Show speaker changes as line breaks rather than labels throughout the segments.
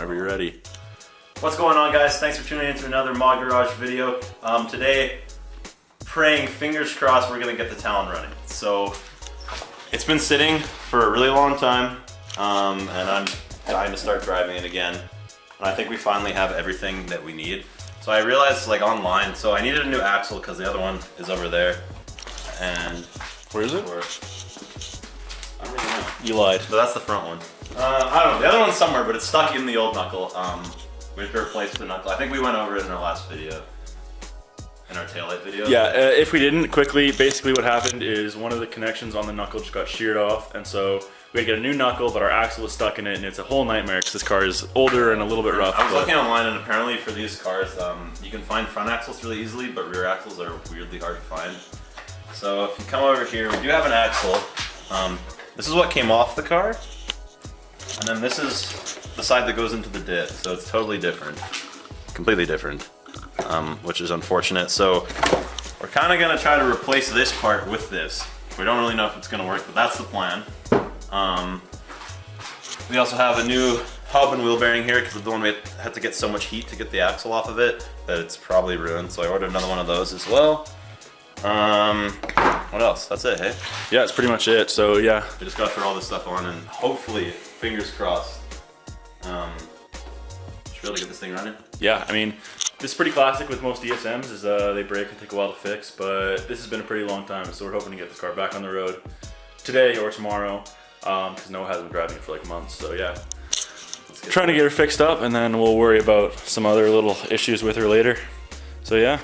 whenever you're ready.
What's going on, guys? Thanks for tuning in to another Mod Garage video. Today, praying, fingers crossed, we're gonna get the Talon running. So, it's been sitting for a really long time, and I'm dying to start driving it again. And I think we finally have everything that we need. So I realized, like, online, so I needed a new axle because the other one is over there. And
Where is it?
I don't really know.
You lied.
So that's the front one. I don't know, the other one's somewhere, but it's stuck in the old Knuckle. We have to replace the Knuckle. I think we went over it in our last video. In our taillight video.
Yeah, if we didn't, quickly, basically what happened is one of the connections on the Knuckle just got sheared off, and so we had to get a new Knuckle, but our axle was stuck in it, and it's a whole nightmare because this car is older and a little bit rough.
I was looking online, and apparently for these cars, you can find front axles really easily, but rear axles are weirdly hard to find. So if you come over here, we do have an axle. This is what came off the car, and then this is the side that goes into the diff, so it's totally different, completely different, which is unfortunate. So we're kind of gonna try to replace this part with this. We don't really know if it's gonna work, but that's the plan. We also have a new hub and wheel bearing here because the one we had to get so much heat to get the axle off of it that it's probably ruined. So I ordered another one of those as well. What else? That's it, hey?
Yeah, it's pretty much it. So yeah,
We just gotta throw all this stuff on and hopefully, fingers crossed, should be able to get this thing running.
yeah. I mean, this is pretty classic with most DSMs. Is they break and take a while to fix, but this has been a pretty long time. So we're hoping to get this car back on the road today or tomorrow, because Noah hasn't been driving it for like months. So yeah, trying to get her fixed up, and then we'll worry about some other little issues with her later. So yeah,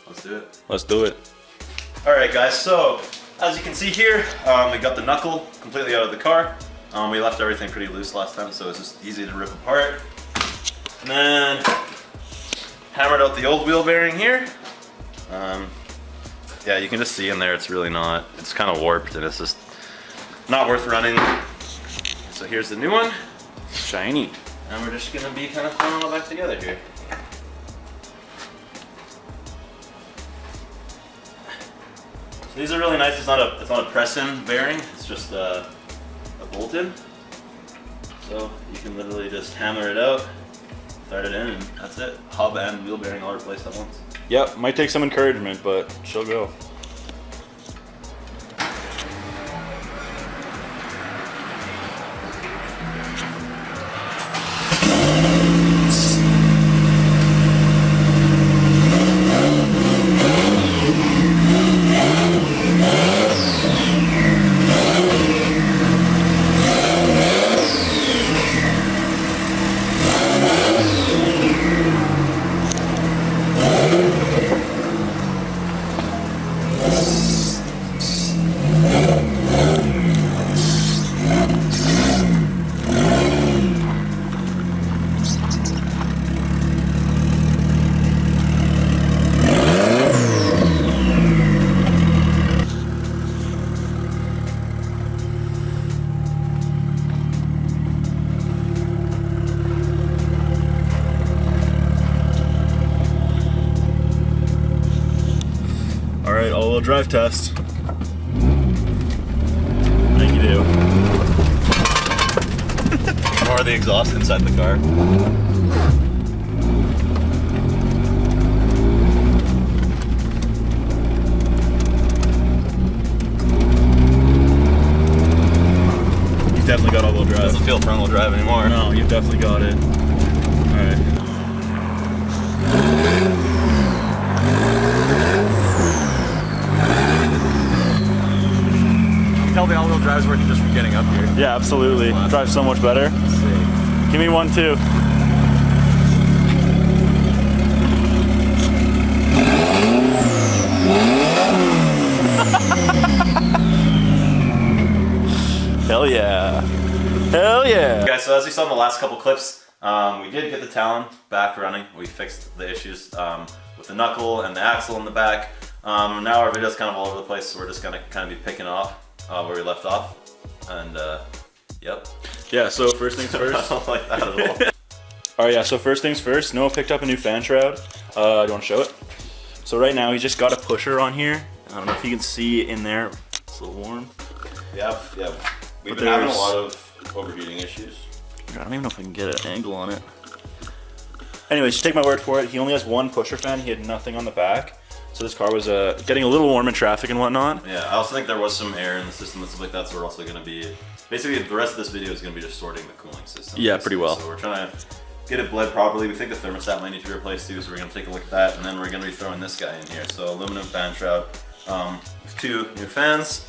Let's do it.
let's do it.
All right, guys, so as you can see here, we got the Knuckle completely out of the car. We left everything pretty loose last time, so it's just easy to rip apart. And then hammered out the old wheel bearing here. Yeah, you can just see in there it's really not, it's kind of warped and it's just not worth running. So here's the new one.
Shiny.
And we're just gonna be kind of throwing it all back together here. So these are really nice. It's not a press-in bearing. It's just a bolt-in. So you can literally just hammer it out, thread it in, and that's it. Hub and wheel bearing all replaced at once.
Yep, might take some encouragement, but she'll go. Alright, all-wheel drive test. I think you do.
Or the exhaust inside the car.
You've definitely got all-wheel drive.
Doesn't feel front-wheel drive anymore.
No, you've definitely got it. Alright.
Tell the all-wheel drive's working just from getting up here.
Yeah, absolutely. Drives so much better. Give me one too. Hell yeah. Hell yeah.
Guys, so as you saw in the last couple clips, we did get the Talon back running. We fixed the issues with the Knuckle and the axle in the back. Now our video's kind of all over the place, so we're just gonna kind of be picking off where we left off. And yep.
Yeah, so first things first.
I don't like that at all.
Alright, yeah, so first things first, Noah picked up a new fan shroud. Do you want to show it? So right now, he just got a pusher on here. I don't know if you can see in there. It's a little warm.
Yeah. We've been having a lot of overheating issues.
I don't even know if I can get an angle on it. Anyways, just take my word for it. He only has one pusher fan. He had nothing on the back. So this car was getting a little warm in traffic and whatnot.
Yeah, I also think there was some air in the system and stuff like that, so we're also going to be... Basically, the rest of this video is going to be just sorting the cooling system.
Yeah, pretty well.
So we're trying to get it bled properly. We think the thermostat might need to be replaced too, so we're going to take a look at that, and then we're going to be throwing this guy in here. So aluminum fan shroud with 2 new fans.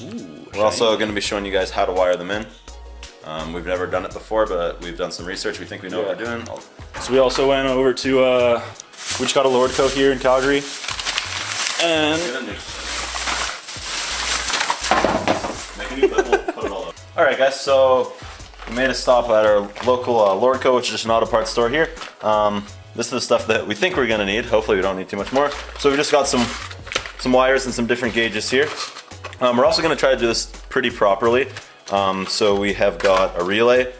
Ooh,
we're also going to be showing you guys how to wire them in. We've never done it before, but we've done some research. We think we know what we're doing.
So we also went over to... we just got a Lordco here in Calgary. And...
Make a new clip, we'll put it all up. Alright guys, so we made a stop at our local Lordco, which is just an auto parts store here. This is the stuff that we think we're going to need. Hopefully we don't need too much more. So we just got some wires and some different gauges here. We're also going to try to do this pretty properly. So we have got a relay.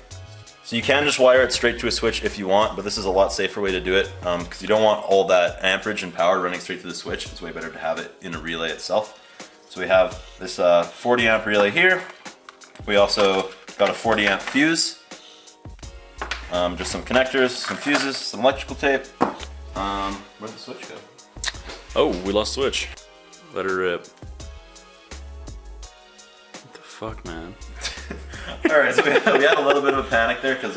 So you can just wire it straight to a switch if you want, but this is a lot safer way to do it because you don't want all that amperage and power running straight to the switch. It's way better to have it in a relay itself. So we have this 40 amp relay here. We also got a 40 amp fuse. Just some connectors, some fuses, some electrical tape. Where'd the switch go?
Oh, we lost switch. Let her rip. What the fuck, man?
Alright, so we had a little bit of a panic there because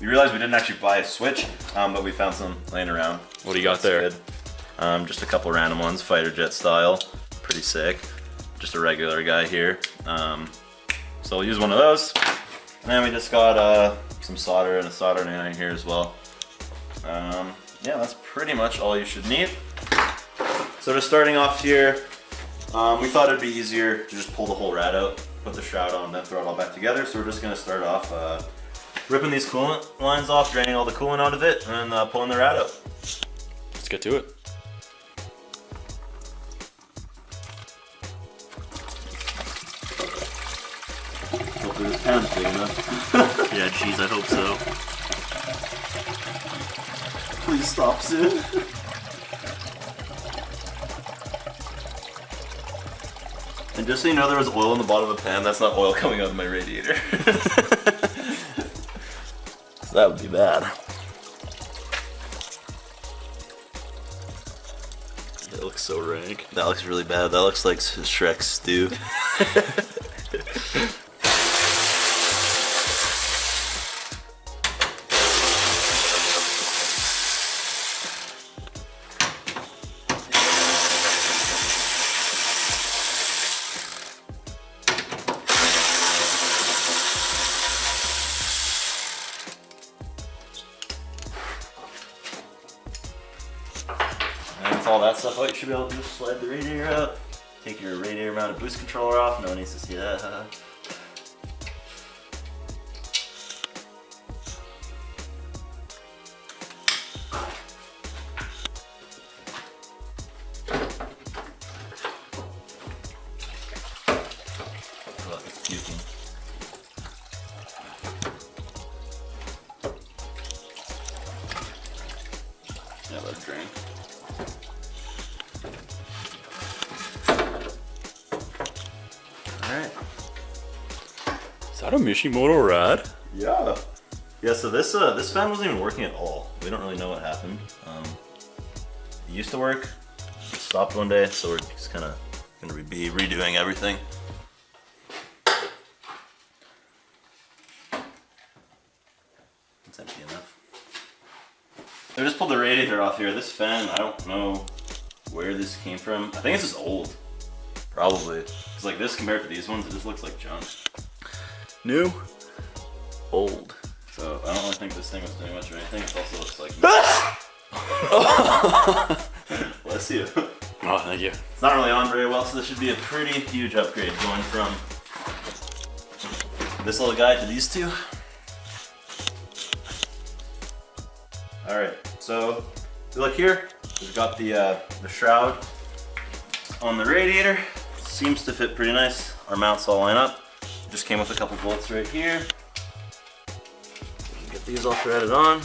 we realized we didn't actually buy a switch, but we found some laying around.
What do you got there?
Good. Just a couple random ones, fighter jet style. Pretty sick. Just a regular guy here. So we'll use one of those. And then we just got some solder and a soldering iron here as well. Yeah, that's pretty much all you should need. So just starting off here, we thought it'd be easier to just pull the whole rad out, put the shroud on, then throw it all back together. So we're just gonna start off ripping these coolant lines off, draining all the coolant out of it, and pulling the rad out.
Let's get to it.
Hopefully this pan's big enough.
Yeah, geez, I hope so.
Please stop soon. And just so you know, there was oil in the bottom of the pan. That's not oil coming out of my radiator. That would be bad.
That looks so rank.
That looks really bad. That looks like Shrek's stew. All that stuff out, you should be able to just slide the radiator out. Take your radiator mounted boost controller off. No one needs to see that. Oh, it's puking.
Yeah, let it drain.
Alright.
Is that a Mishimoto rad?
Yeah. Yeah, so this fan wasn't even working at all. We don't really know what happened. It used to work, it stopped one day, so we're just kind of going to be redoing everything. It's empty enough. I just pulled the radiator off here. This fan, I don't know where this came from. I think it's just old. Probably. Because like this compared to these ones, it just looks like junk.
New? Old.
So I don't really think this thing was doing much of anything. It also looks like... Bless you.
Oh, thank you.
It's not really on very well, so this should be a pretty huge upgrade going from this little guy to these two. Alright, so if you look here, we've got the shroud on the radiator. Seems to fit pretty nice. Our mounts all line up. Just came with a couple bolts right here. Get these all threaded on.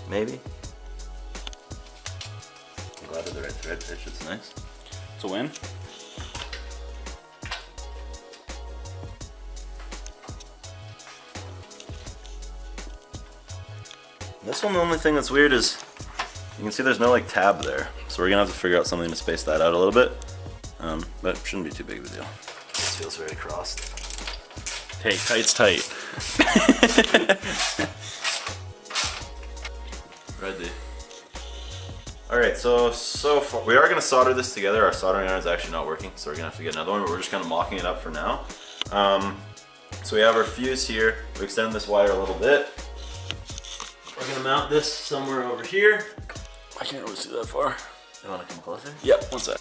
Maybe. I'm glad they're the right thread pitch, it's nice.
It's a win.
This one, the only thing that's weird is you can see there's no like tab there. So we're gonna have to figure out something to space that out a little bit. But it shouldn't be too big of a deal. This feels very crossed.
Hey, tight's tight.
Ready. Alright, so far, we are going to solder this together. Our soldering iron is actually not working, so we're going to have to get another one, but we're just kind of mocking it up for now. So we have our fuse here. We extend this wire a little bit. We're going to mount this somewhere over here.
I can't really see that far.
You want to come closer?
Yep, one sec.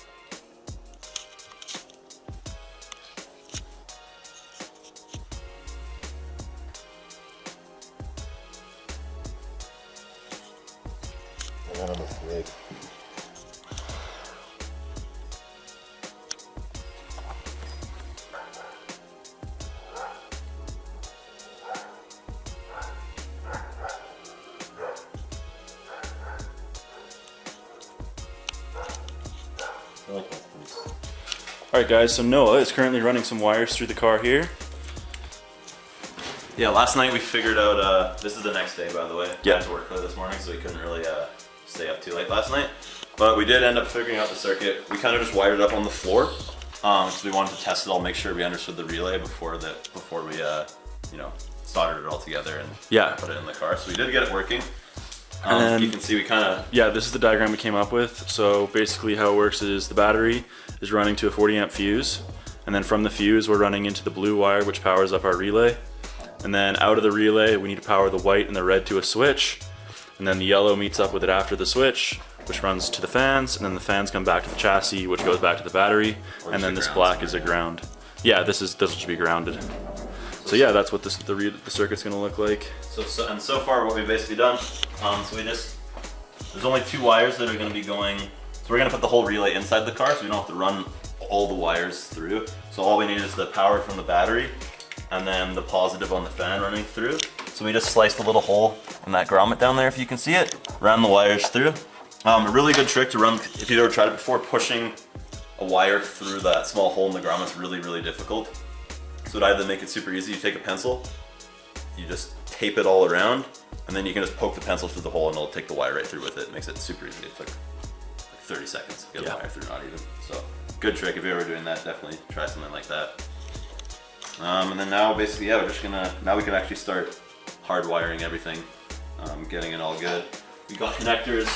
Alright guys, so Noah is currently running some wires through the car here.
Yeah, last night we figured out, this is the next day by the way.
Yeah.
I had to work late this morning, so we couldn't really stay up too late last night. But we did end up figuring out the circuit. We kind of just wired it up on the floor, because we wanted to test it all, make sure we understood the relay before we you know, soldered it all together and put it in the car. So we did get it working. You can see we kind of...
Yeah, this is the diagram we came up with. So basically how it works is the battery is running to a 40 amp fuse, and then from the fuse we're running into the blue wire which powers up our relay, and then out of the relay we need to power the white and the red to a switch, and then the yellow meets up with it after the switch, which runs to the fans, and then the fans come back to the chassis, which goes back to the battery, and then this black is a ground. Yeah, this should be grounded. So yeah, that's what the circuit's gonna look like.
So far what we've basically done, there's only 2 wires that are gonna be going. So we're gonna put the whole relay inside the car, so we don't have to run all the wires through. So all we need is the power from the battery, and then the positive on the fan running through. So we just sliced a little hole in that grommet down there, if you can see it. Ran the wires through. A really good trick to run, if you've ever tried it before, pushing a wire through that small hole in the grommet is really, really difficult. So to either make it super easy, you take a pencil, you just tape it all around, and then you can just poke the pencil through the hole and it'll take the wire right through with it. It makes it super easy. It's like 30 seconds to get the wire through, not even. So good trick if you're ever doing that, definitely try something like that. And then now basically, yeah, we're just gonna, now we can actually start hard wiring everything, getting it all good. We got connectors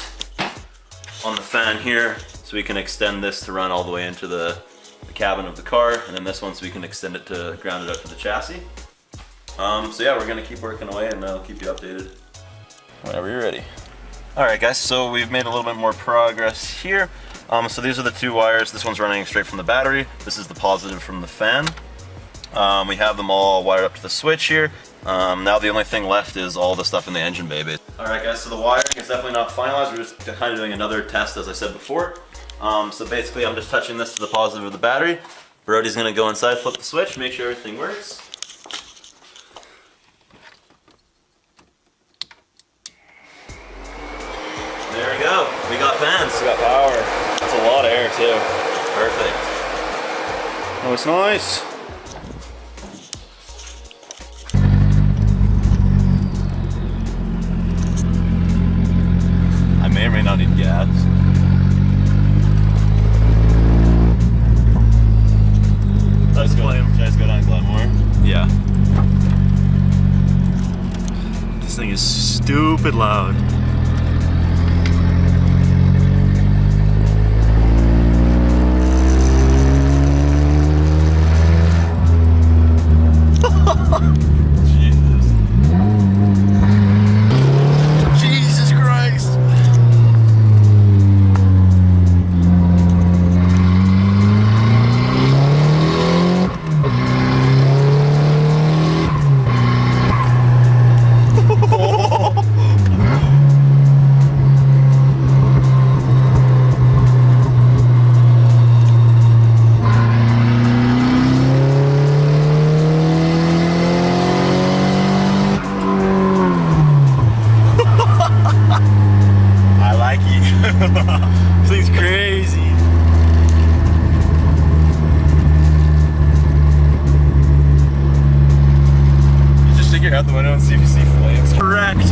on the fan here, so we can extend this to run all the way into the cabin of the car, and then this one so we can extend it to ground it up to the chassis. So yeah, we're gonna keep working away and I'll keep you updated whenever you're ready. Alright guys, so we've made a little bit more progress here. So these are the 2 wires. This one's running straight from the battery. This is the positive from the fan. We have them all wired up to the switch here. Now the only thing left is all the stuff in the engine bay. Alright guys, so the wiring is definitely not finalized. We're just kind of doing another test as I said before. So basically I'm just touching this to the positive of the battery. Brody's gonna go inside, flip the switch, make sure everything works. There we go. We got fans.
We got power. That's a lot of air too.
Perfect.
Oh, it's nice.
I may or may not need gas. Let's go. Should I just go down and Glen more?
Yeah. This thing is stupid loud. Jesus Christ! This thing's crazy. You just stick your head out the window and see if you see flames. Correct.